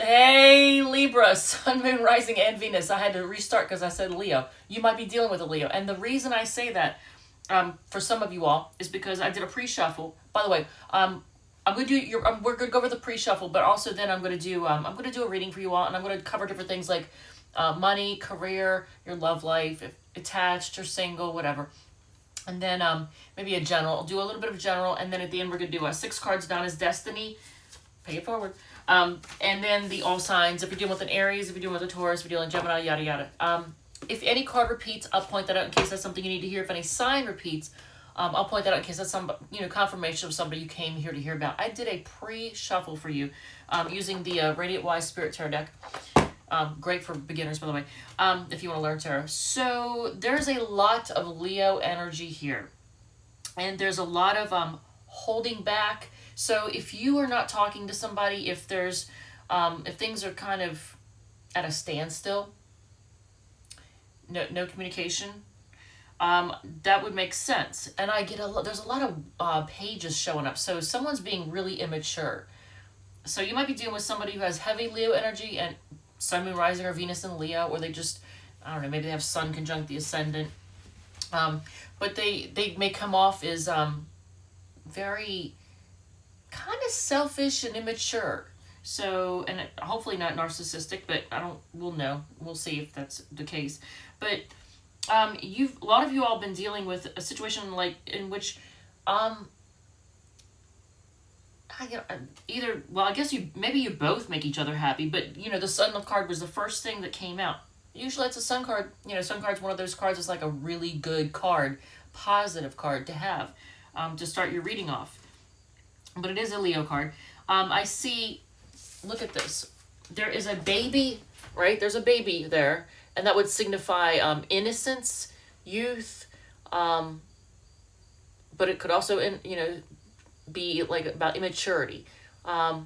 Hey, Libra, Sun, Moon, Rising, and Venus. I had to restart because I said Leo. You might be dealing with a Leo. And the reason I say that, for some of you all, is because I did a pre-shuffle. By the way, I'm gonna do we're gonna go over the pre-shuffle, but also then I'm gonna do a reading for you all, and I'm gonna cover different things like money, career, your love life, if attached or single, whatever. And then maybe a general. I'll do a little bit of general, and then at the end we're gonna do 6 cards down as destiny. Pay it forward. And then the all signs. If you're dealing with an Aries, if you're dealing with a Taurus, if you're dealing with Gemini, yada yada. If any card repeats, I'll point that out in case that's something you need to hear. If any sign repeats, I'll point that out in case that's some confirmation of somebody you came here to hear about. I did a pre-shuffle for you using the Radiant Wise Spirit Tarot deck. Great for beginners, by the way, if you want to learn tarot. So there's a lot of Leo energy here, and there's a lot of holding back. So if you are not talking to somebody, if there's if things are kind of at a standstill, no communication, that would make sense. And I get there's a lot of pages showing up. So someone's being really immature. So you might be dealing with somebody who has heavy Leo energy and Sun, Moon, Rising, or Venus in Leo, or they just, I don't know, maybe they have Sun conjunct the Ascendant. But they may come off as very kind of selfish and immature. So, and hopefully not narcissistic, but we'll know. We'll see if that's the case. But a lot of you all been dealing with a situation like in which I guess maybe you both make each other happy, but the Sun card was the first thing that came out. Usually it's a Sun card. Sun card's one of those cards that's like a really good card, positive card to have, to start your reading off. But it is a Leo card. I see, look at this. There is a baby, right? There's a baby there, and that would signify innocence, youth, but it could also, be like about immaturity. A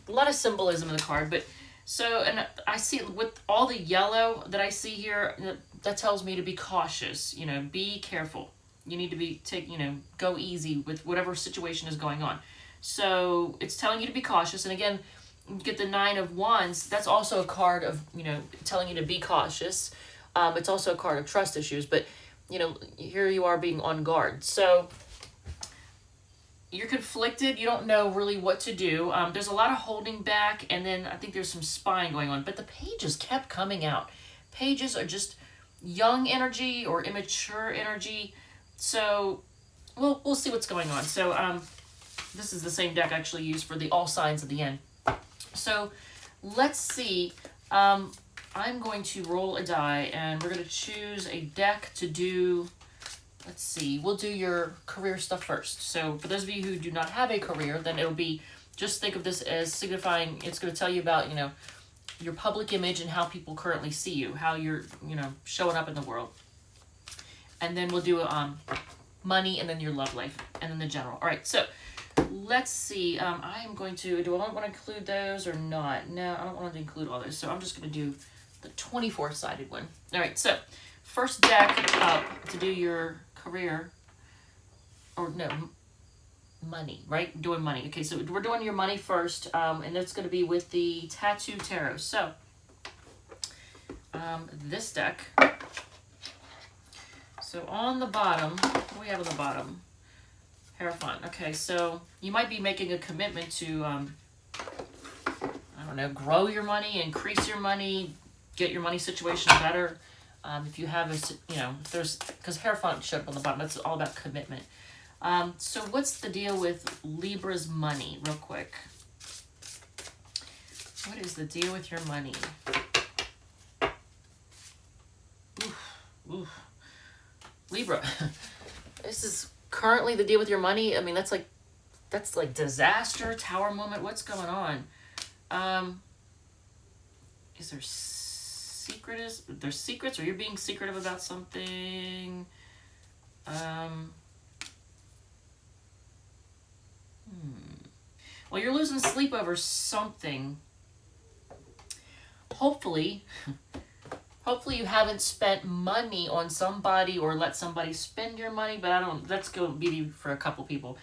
lot of symbolism in the card, but so, and I see with all the yellow that I see here, that tells me to be cautious, be careful. You need to go easy with whatever situation is going on. So it's telling you to be cautious. And again, you get the 9 of Wands. That's also a card of, telling you to be cautious. It's also a card of trust issues, but, here you are being on guard. So you're conflicted. You don't know really what to do. There's a lot of holding back, and then I think there's some spying going on. But the pages kept coming out. Pages are just young energy or immature energy. So we'll see what's going on. So this is the same deck I actually used for the all signs at the end. So let's see. I'm going to roll a die, and we're going to choose a deck to do. Let's see, we'll do your career stuff first. So for those of you who do not have a career, then it'll be, just think of this as signifying, it's going to tell you about, your public image and how people currently see you, how you're, showing up in the world. And then we'll do money, and then your love life, and then the general. All right, so let's see. I am going to, do I want to include those or not? No, I don't want to include all those. So I'm just going to do the 24-sided one. All right, so first deck up to do your career, or no, money, right? Doing money. Okay, so we're doing your money first, and that's going to be with the Tattoo Tarot. So, this deck. So on the bottom, what do we have on the bottom? Hierophant. Okay, so you might be making a commitment to, I don't know, grow your money, increase your money, get your money situation better. If you have if there's, because Hierophant showed up on the bottom, that's all about commitment. So what's the deal with Libra's money, real quick? What is the deal with your money? Oof. Libra, this is currently the deal with your money. I mean, that's like disaster, tower moment. What's going on? Is there there's secrets, or you're being secretive about something? Well, you're losing sleep over something. Hopefully you haven't spent money on somebody or let somebody spend your money, but that's going to be for a couple people.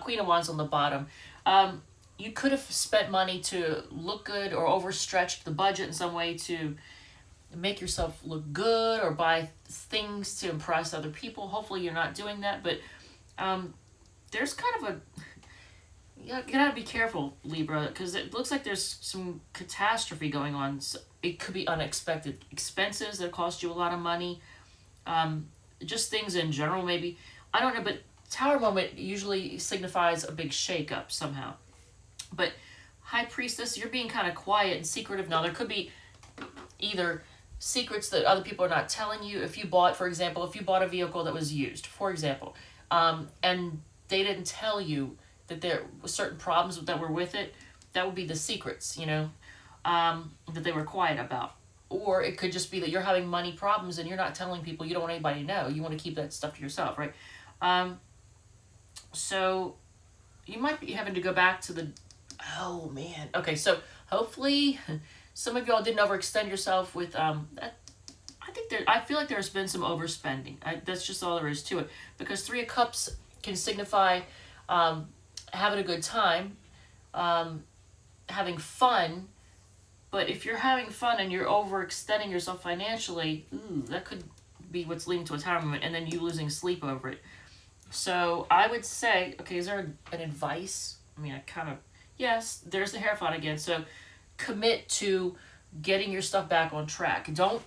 Queen of Wands on the bottom. you could have spent money to look good or overstretched the budget in some way to make yourself look good or buy things to impress other people. Hopefully you're not doing that, but there's kind of a, you gotta be careful, Libra, because it looks like there's some catastrophe going on. So it could be unexpected expenses that cost you a lot of money, just things in general maybe. I don't know, but Tower moment usually signifies a big shakeup somehow. But High Priestess, you're being kind of quiet and secretive now. There could be either secrets that other people are not telling you. If you bought, for example, if you bought a vehicle that was used, for example, and they didn't tell you that there were certain problems that were with it, that would be the secrets, you know, that they were quiet about. Or it could just be that you're having money problems and you're not telling people. You don't want anybody to know. You want to keep that stuff to yourself, right? So you might be having to go back to the, oh man. Okay, so hopefully some of y'all didn't overextend yourself with, I feel like there's been some overspending. That's just all there is to it. Because Three of Cups can signify having a good time, having fun. But if you're having fun and you're overextending yourself financially, that could be what's leading to a tower moment, and then you losing sleep over it. So I would say, okay, is there an advice? I mean, yes, there's the Hierophant again. So commit to getting your stuff back on track. Don't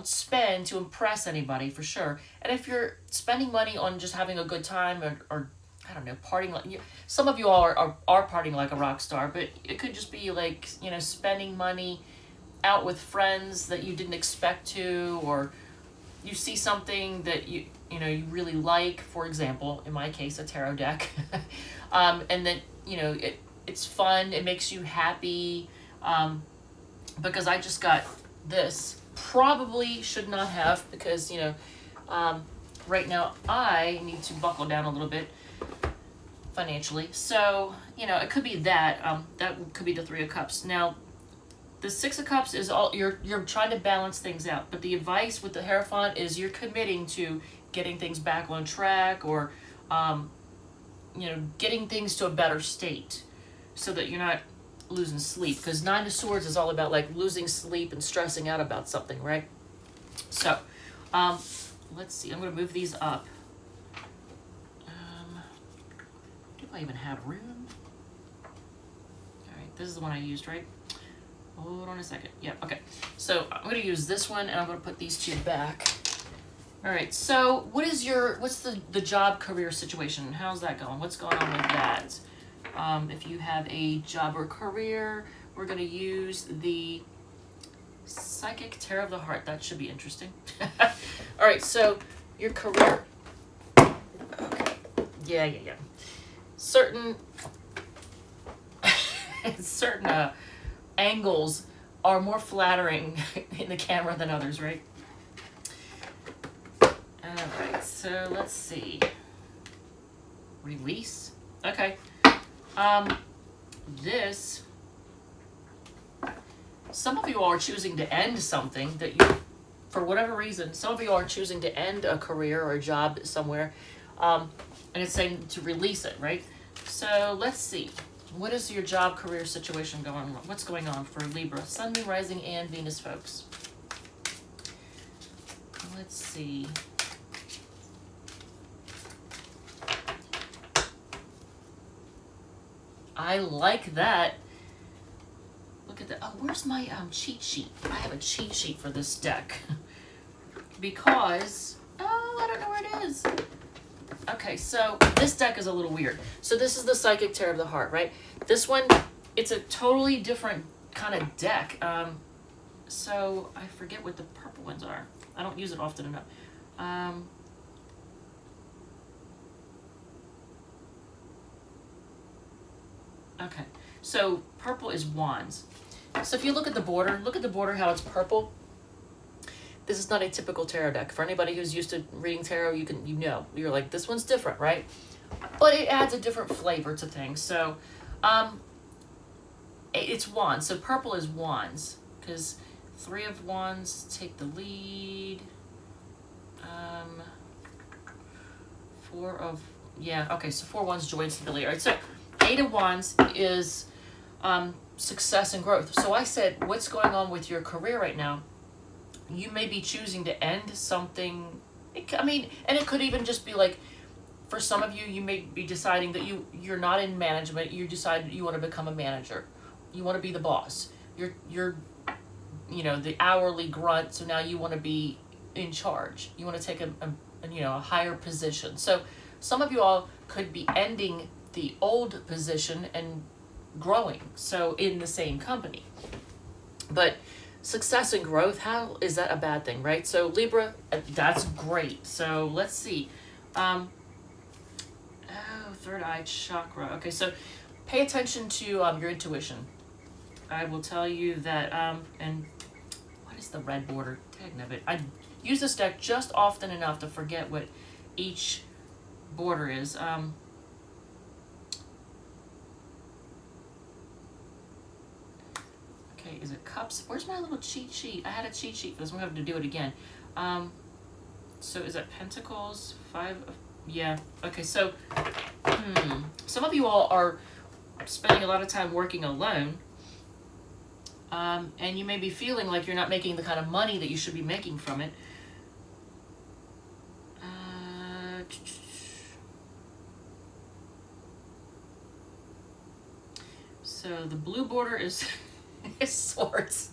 spend to impress anybody, for sure. And if you're spending money on just having a good time or I don't know, partying like, some of you all are partying like a rock star, but it could just be like, you know, spending money out with friends that you didn't expect to, or you see something that you really like, for example, in my case, a tarot deck, and then, you know, it's fun, it makes you happy, because I just got this, probably should not have, because, you know, right now I need to buckle down a little bit financially, so, you know, it could be that, that could be the Three of Cups. Now, the Six of Cups is all, you're trying to balance things out, but the advice with the Hierophant is you're committing to getting things back on track, or, you know, getting things to a better state so that you're not losing sleep, because Nine of Swords is all about like losing sleep and stressing out about something, right? So, let's see, I'm going to move these up. Do I even have room? All right, this is the one I used, right? Hold on a second. Yeah, okay. So I'm going to use this one, and I'm going to put these two back. All right, so what's the job career situation? How's that going? What's going on with that? If you have a job or career, we're going to use the Psychic Tarot of the Heart. That should be interesting. All right, so your career. Okay. Yeah. Certain angles are more flattering in the camera than others, right? Alright, so let's see. Release. Okay. This, some of you are choosing to end something that you, for whatever reason, some of you are choosing to end a career or a job somewhere, and it's saying to release it, right? So let's see. What is your job career situation going on? What's going on for Libra, Sun, Moon, Rising, and Venus folks? Let's see. I like that. Look at that. Oh, where's my cheat sheet? I have a cheat sheet for this deck. Because, I don't know where it is. Okay, so this deck is a little weird. So this is the Psychic Tarot of the Heart, right? This one, it's a totally different kind of deck. So I forget what the purple ones are. I don't use it often enough. Okay, so purple is wands. So if you look at the border, how it's purple. This is not a typical tarot deck. For anybody who's used to reading tarot, you're like, this one's different, right? But it adds a different flavor to things. So, it's wands. So purple is wands, because Three of Wands take the lead. So 4 Wands, joy and stability. All right, so Eight of Wands is success and growth. So I said, what's going on with your career right now? You may be choosing to end something. I mean, and it could even just be like, for some of you, you may be deciding that you're not in management. You decide you want to become a manager. You want to be the boss. You're the hourly grunt. So now you want to be in charge. You want to take a higher position. So some of you all could be ending the old position and growing. So in the same company. But success and growth, how is that a bad thing, right? So Libra, that's great. So let's see. Third eye chakra. Okay, so pay attention to your intuition. I will tell you that, and what is the red border? Dagnabbit. I use this deck just often enough to forget what each border is. Okay, is it cups? Where's my little cheat sheet? I had a cheat sheet for this. I'm going to have to do it again. So is it pentacles? Yeah. Okay, so some of you all are spending a lot of time working alone, and you may be feeling like you're not making the kind of money that you should be making from it. So the blue border is swords.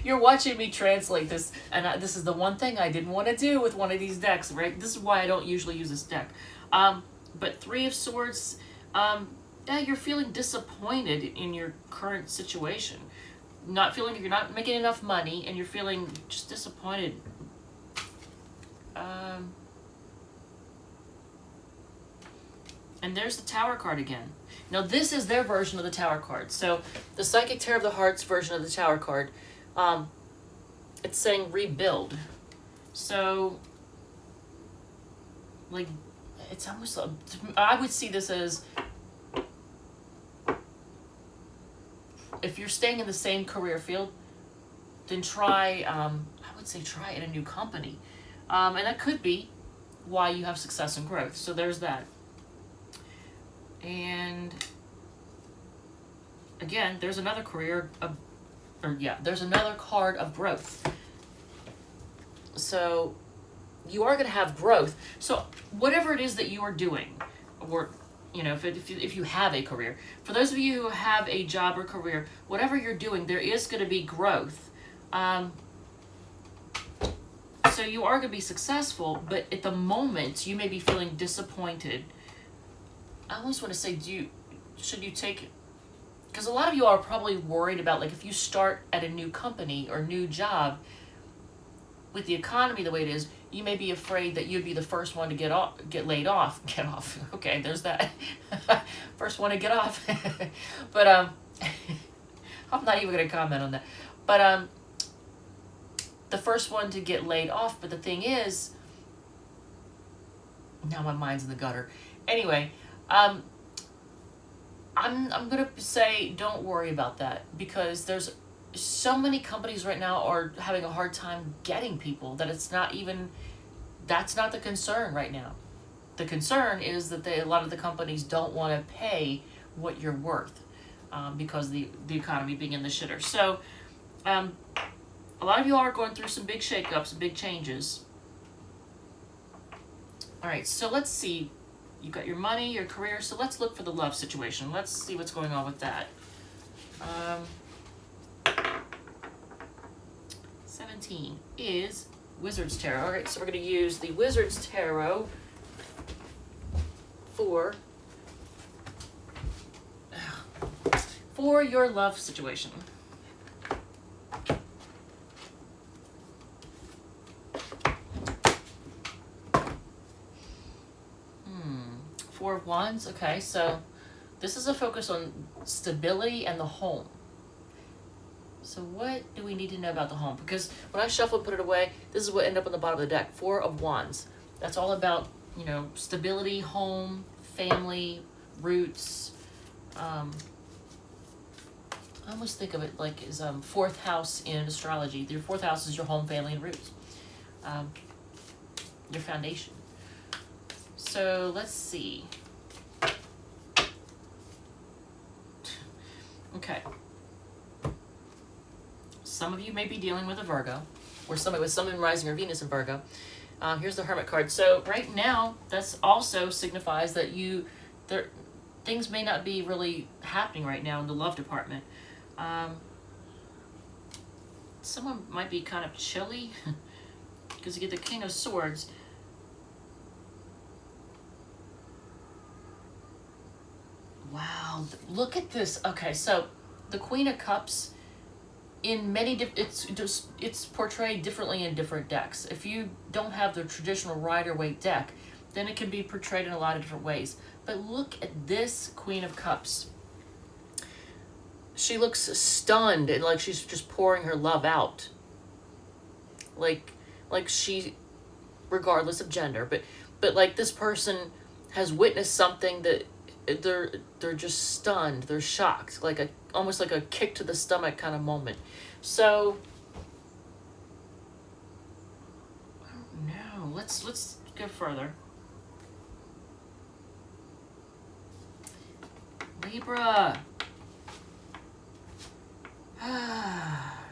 You're watching me translate this, and this is the one thing I didn't want to do with one of these decks, right? This is why I don't usually use this deck. But Three of Swords, yeah, you're feeling disappointed in your current situation. Not feeling like you're not making enough money, and you're feeling just disappointed. And there's the Tower card again. Now this is their version of the Tower card. So the Psychic Tarot of the Hearts version of the Tower card, it's saying rebuild. So, like, it's almost, I would see this as, if you're staying in the same career field, then try, I would say try in a new company. And that could be why you have success and growth. So there's that. And again, there's another there's another card of growth. So you are going to have growth. So whatever it is that you are doing, or if you have a career, for those of you who have a job or career, whatever you're doing, there is going to be growth. So you are going to be successful, but at the moment you may be feeling disappointed. I almost want to say, should you take, because a lot of you are probably worried about, like, if you start at a new company or new job, with the economy the way it is, you may be afraid that you'd be the first one to get laid off. Get off. Okay, there's that. First one to get off. But I'm not even going to comment on that. But the first one to get laid off. But the thing is, now my mind's in the gutter. Anyway, I'm gonna say don't worry about that, because there's so many companies right now are having a hard time getting people that that's not the concern right now. The concern is that a lot of the companies don't want to pay what you're worth, because the economy being in the shitter. So a lot of you are going through some big shakeups, big changes. All right, so let's see. You got your money, your career, so let's look for the love situation. Let's see what's going on with that. 17 is Wizard's Tarot. All right, so we're going to use the Wizard's Tarot for your love situation. Four of Wands. Okay, so this is a focus on stability and the home. So what do we need to know about the home? Because when I shuffle and put it away, this is what ended up on the bottom of the deck. Four of Wands. That's all about, stability, home, family, roots. I almost think of it like as fourth house in astrology. Your fourth house is your home, family, and roots. Your foundation. So let's see. Okay. Some of you may be dealing with a Virgo, or somebody with Sun, Moon, Rising, or Venus in Virgo. Here's the Hermit card. So right now, that's also signifies that things may not be really happening right now in the love department. Someone might be kind of chilly because you get the King of Swords. Wow, look at this. Okay, so the Queen of Cups, in many it's portrayed differently in different decks. If you don't have the traditional Rider-Waite deck, then it can be portrayed in a lot of different ways. But look at this Queen of Cups. She looks stunned and like she's just pouring her love out. Like she, regardless of gender, but like this person has witnessed something that they're just stunned, they're shocked, like almost like a kick to the stomach kind of moment. So I don't know. Let's go further. Libra.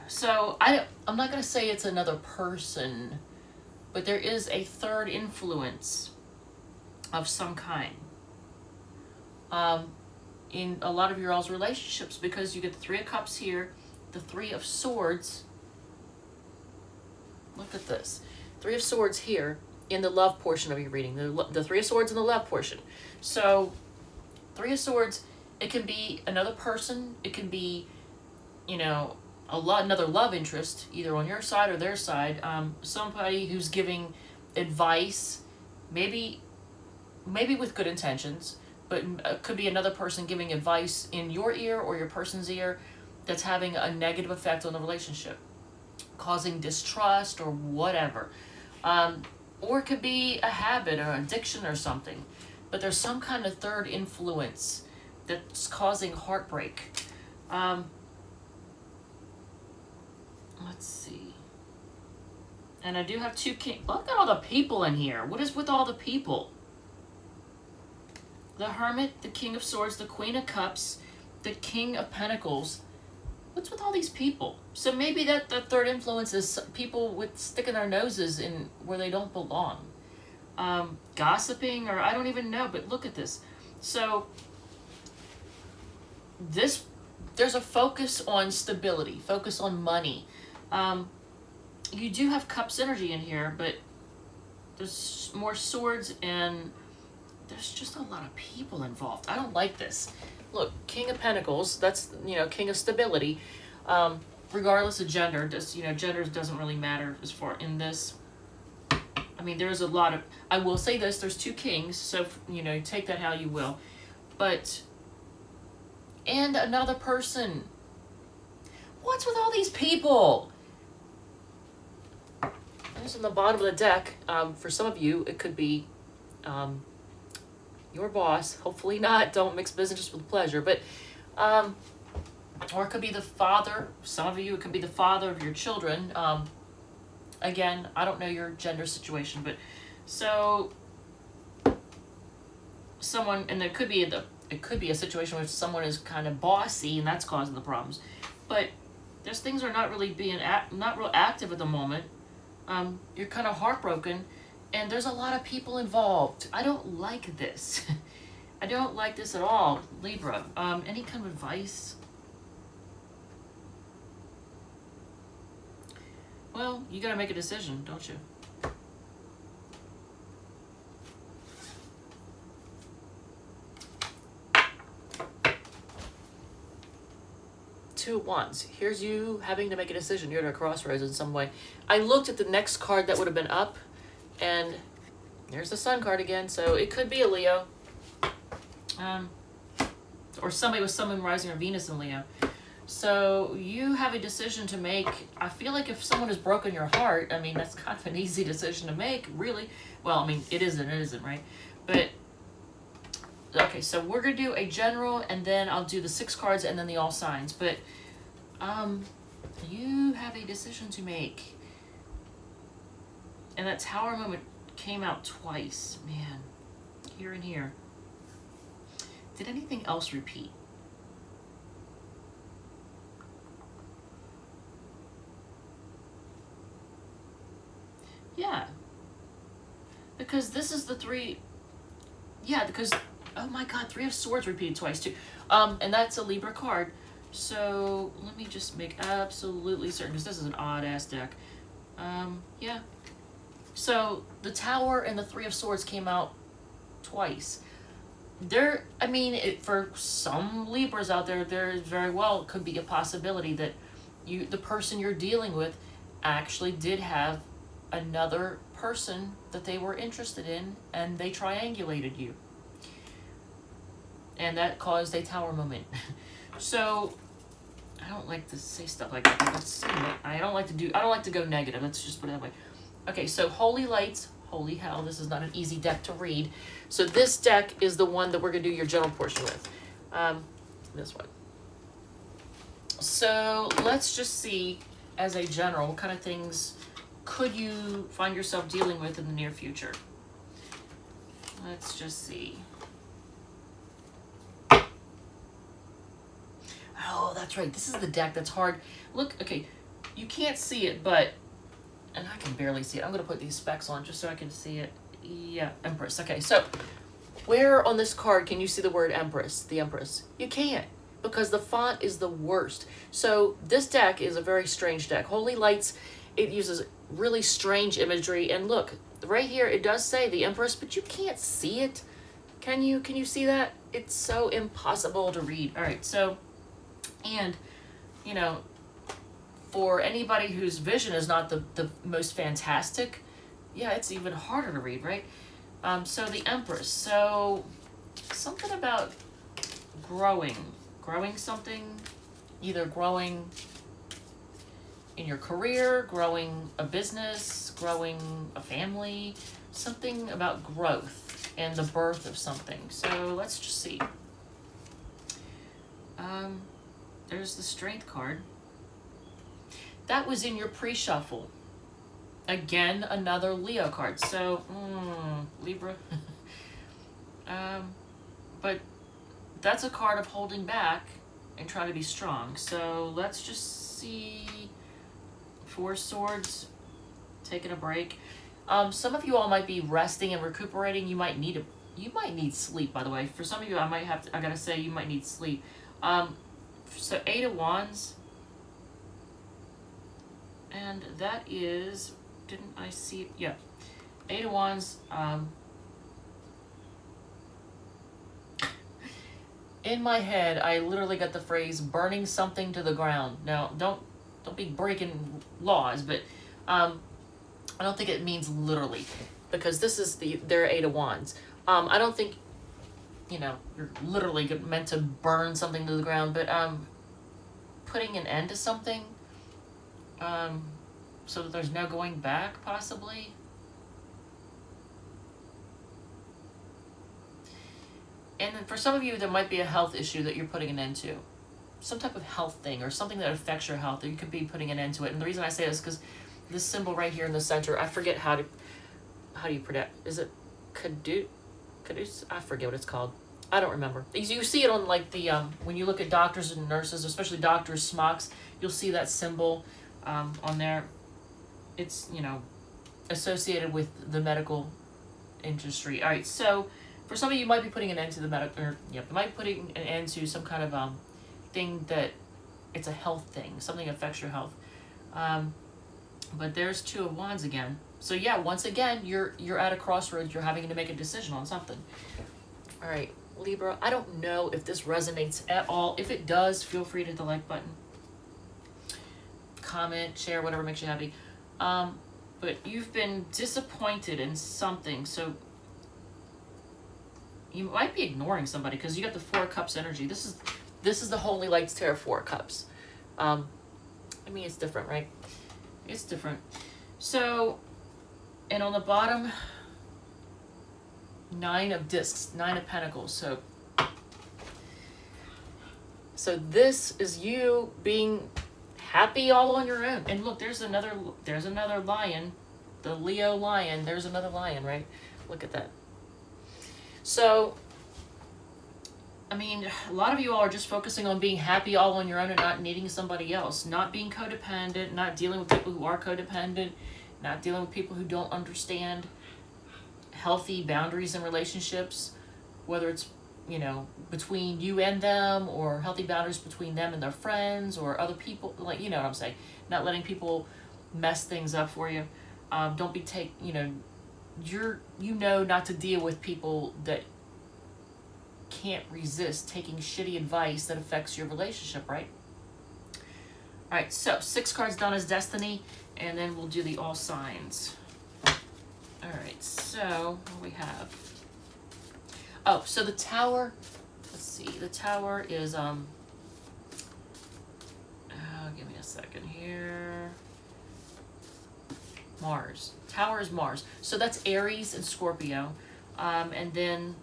So I'm not going to say it's another person, but there is a third influence of some kind in a lot of your all's relationships, because you get the Three of Cups here, the Three of Swords. Look at this. Three of Swords here in the love portion of your reading. The Three of Swords in the love portion. So Three of Swords, it can be another person. It can be, you know, another love interest, either on your side or their side. Somebody who's giving advice, maybe with good intentions, but it could be another person giving advice in your ear or your person's ear that's having a negative effect on the relationship, causing distrust or whatever. Or it could be a habit or addiction or something. But there's some kind of third influence that's causing heartbreak. Let's see. And I do have two kings. Look at all the people in here. What is with all the people? The Hermit, the King of Swords, the Queen of Cups, the King of Pentacles. What's with all these people? So maybe that third influence is people with sticking their noses in where they don't belong. Gossiping, or I don't even know, but look at this. So there's a focus on stability, focus on money. You do have Cups energy in here, but there's more swords and there's just a lot of people involved. I don't like this. Look, King of Pentacles, that's, you know, King of Stability. Regardless of gender, gender doesn't really matter as far in this. I mean, there's a lot of, I will say this, there's two kings, so, you know, take that how you will. But, and another person. What's with all these people? There's on the bottom of the deck, for some of you, it could be your boss. Hopefully not. Don't mix business with pleasure. But, or it could be the father. Some of you, it could be the father of your children. Again, I don't know your gender situation, but so someone, and it could be a situation where someone is kind of bossy and that's causing the problems. But there's things are not really being not real active at the moment. You're kind of heartbroken, and there's a lot of people involved. I don't like this. I don't like this at all, Libra. Any kind of advice? Well, you gotta make a decision, don't you? Two of Wands. Here's you having to make a decision. You're at a crossroads in some way. I looked at the next card that would have been up, and there's the Sun card again. So it could be a Leo, or somebody with Sun, Moon, Rising, or Venus in Leo. So you have a decision to make. I feel like if someone has broken your heart, I mean, that's kind of an easy decision to make, really. Well, I mean, it isn't, right? But, okay, so we're going to do a general, and then I'll do the 6 cards, and then the all signs. But you have a decision to make. And that Tower moment came out twice. Man, here and here. Did anything else repeat? Because this is the three. Yeah, because, oh my god, Three of Swords repeated twice too. And that's a Libra card. So let me just make absolutely certain, because this is an odd ass deck. Yeah. So the Tower and the Three of Swords came out twice. I mean, for some Libras out there, there very well could be a possibility that the person you're dealing with, actually did have another person that they were interested in, and they triangulated you, and that caused a Tower moment. So I don't like to say stuff like that, but let's see. I don't like to go negative. Let's just put it that way. Okay, so Holy Lights. Holy hell, this is not an easy deck to read. So this deck is the one that we're going to do your general portion with. This one. So let's just see, as a general, what kind of things could you find yourself dealing with in the near future? Let's just see. Oh, that's right. This is the deck that's hard. Look, okay, you can't see it, but... and I can barely see it. I'm going to put these specs on just so I can see it. Yeah, Empress. Okay, so where on this card can you see the word Empress, the Empress? You can't, because the font is the worst. So this deck is a very strange deck. Holy Lights, it uses really strange imagery. And look, right here, it does say the Empress, but you can't see it. Can you? Can you see that? It's so impossible to read. All right, so, and, you know, for anybody whose vision is not the most fantastic, yeah, it's even harder to read, right? So the Empress. So something about growing something, either growing in your career, growing a business, growing a family, something about growth and the birth of something. So let's just see. There's the Strength card. That was in your pre-shuffle. Again, another Leo card. So, Libra. But that's a card of holding back and trying to be strong. So let's just see. Four Swords, taking a break. Some of you all might be resting and recuperating. You might need sleep, by the way. For some of you, I gotta say, you might need sleep. So Eight of Wands. And that is, didn't I see, yeah, Eight of Wands. In my head, I literally got the phrase burning something to the ground. Now, don't be breaking laws, but I don't think it means literally, because this is their Eight of Wands. I don't think, you're literally meant to burn something to the ground, but putting an end to something, so that there's no going back, possibly. And then for some of you, there might be a health issue that you're putting an end to. Some type of health thing, or something that affects your health, or you could be putting an end to it. And the reason I say this is because this symbol right here in the center, I forget how do you pronounce, is it Caduce? I forget what it's called. I don't remember. You see it on like the, when you look at doctors and nurses, especially doctors' smocks, you'll see that symbol on there. It's, associated with the medical industry. All right, so for some of you, might be putting an end to the might be putting an end to some kind of thing that it's a health thing, something that affects your health. But there's Two of Wands again. So yeah, once again, you're at a crossroads. You're having to make a decision on something. All right, Libra. I don't know if this resonates at all. If it does, feel free to hit the like button, comment, share, whatever makes you happy. But you've been disappointed in something, so you might be ignoring somebody because you got the Four of Cups energy. This is the Holy Lights Tarot, Four of Cups. I mean, it's different, right? It's different. So, and on the bottom, Nine of Discs, Nine of Pentacles. So this is you being happy all on your own. And look, there's another lion, the Leo lion. There's another lion, right? Look at that. So, I mean, a lot of you all are just focusing on being happy all on your own and not needing somebody else, not being codependent, not dealing with people who are codependent, not dealing with people who don't understand healthy boundaries in relationships, whether it's, you know, between you and them, or healthy boundaries between them and their friends or other people, like, you know what I'm saying, not letting people mess things up for you. Don't be you know, you know not to deal with people that can't resist taking shitty advice that affects your relationship, right? All right, so 6 cards done as destiny, and then we'll do the all signs. All right, so what do we have? Oh, so the tower, let's see, the tower is, give me a second here. Mars. Tower is Mars. So that's Aries and Scorpio. And then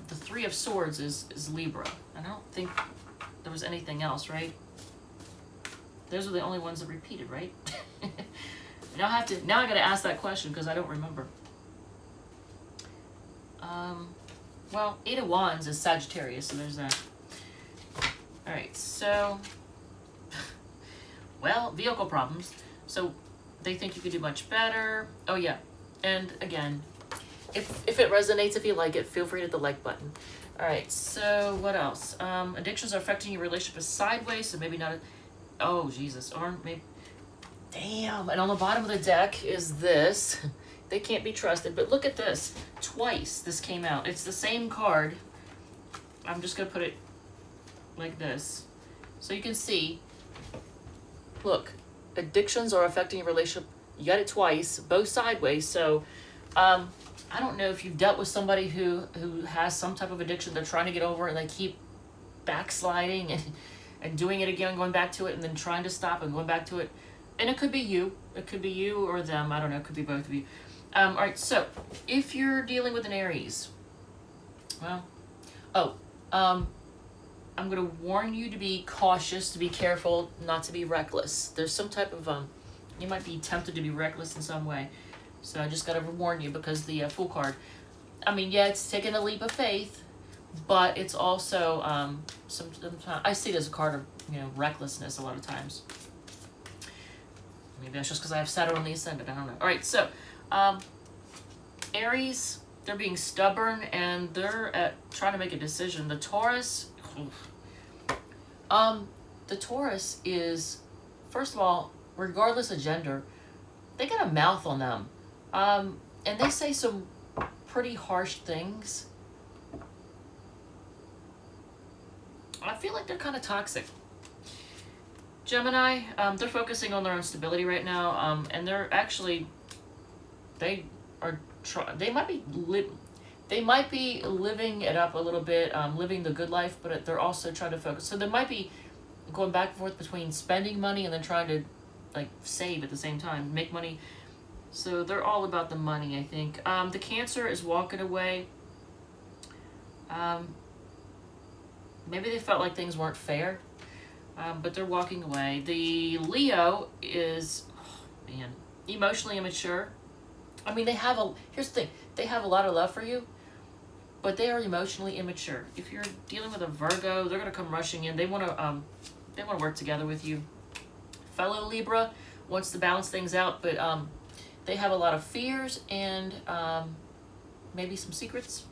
the 3 of Swords is Libra. I don't think there was anything else, right? Those are the only ones that repeated, right? Now I gotta ask that question because I don't remember. Well, 8 of Wands is Sagittarius, so there's that. Alright, so, well, vehicle problems. So they think you could do much better. Oh yeah, and again, if it resonates, if you like it, feel free to hit the like button. All right, so what else? Addictions are affecting your relationship is sideways, so maybe not oh Jesus, or maybe, damn. And on the bottom of the deck is this. They can't be trusted, but look at this. Twice this came out. It's the same card. I'm just gonna put it like this so you can see. Look, addictions are affecting your relationship. You got it twice, both sideways. So I don't know if you've dealt with somebody who has some type of addiction they're trying to get over, and they keep backsliding and doing it again, going back to it, and then trying to stop and going back to it. And it could be you. It could be you or them. I don't know. It could be both of you. All right, so if you're dealing with an Aries, well, I'm going to warn you to be cautious, to be careful, not to be reckless. There's some type of, you might be tempted to be reckless in some way. So I just got to warn you, because the Fool card, I mean, yeah, it's taking a leap of faith, but it's also, sometimes I see it as a card of, you know, recklessness a lot of times. Maybe that's just because I have Saturn on the Ascendant. I don't know. All right, so Aries, they're being stubborn and they're trying to make a decision. The Taurus, the Taurus is, first of all, regardless of gender, they got a mouth on them, and they say some pretty harsh things. I feel like they're kind of toxic. Gemini, they're focusing on their own stability right now, and they're actually, they might be living it up a little bit, living the good life, but they're also trying to focus. So they might be going back and forth between spending money and then trying to, like, save at the same time, make money. So they're all about the money, I think. The Cancer is walking away. Maybe they felt like things weren't fair, but they're walking away. The Leo is, oh, man, emotionally immature. I mean, here's the thing, they have a lot of love for you, but they are emotionally immature. If you're dealing with a Virgo, they're gonna come rushing in. They wanna work together with you. Fellow Libra wants to balance things out, but they have a lot of fears and maybe some secrets.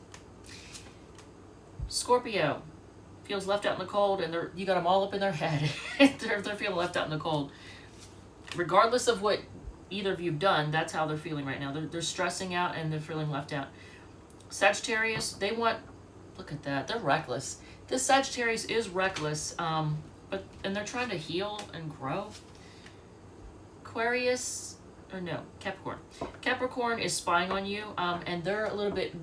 Scorpio feels left out in the cold, and you got them all up in their head. they're feeling left out in the cold. Regardless of what either of you've done, that's how they're feeling right now. They're stressing out and they're feeling left out. Sagittarius, look at that, they're reckless. This Sagittarius is reckless, and they're trying to heal and grow. Capricorn. Capricorn is spying on you, and they're a little bit,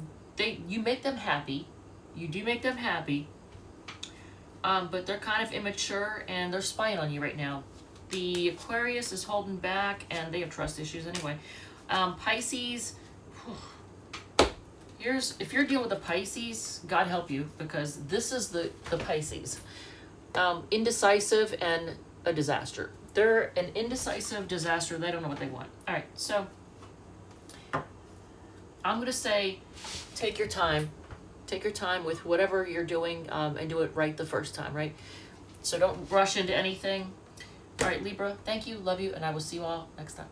you make them happy. You do make them happy, but they're kind of immature and they're spying on you right now. The Aquarius is holding back and they have trust issues anyway. Pisces, if you're dealing with the Pisces, God help you, because this is the Pisces. Indecisive and a disaster. They're an indecisive disaster. They don't know what they want. All right, so I'm going to say take your time. Take your time with whatever you're doing, and do it right the first time, right? So don't rush into anything. All right, Libra, thank you, love you, and I will see you all next time.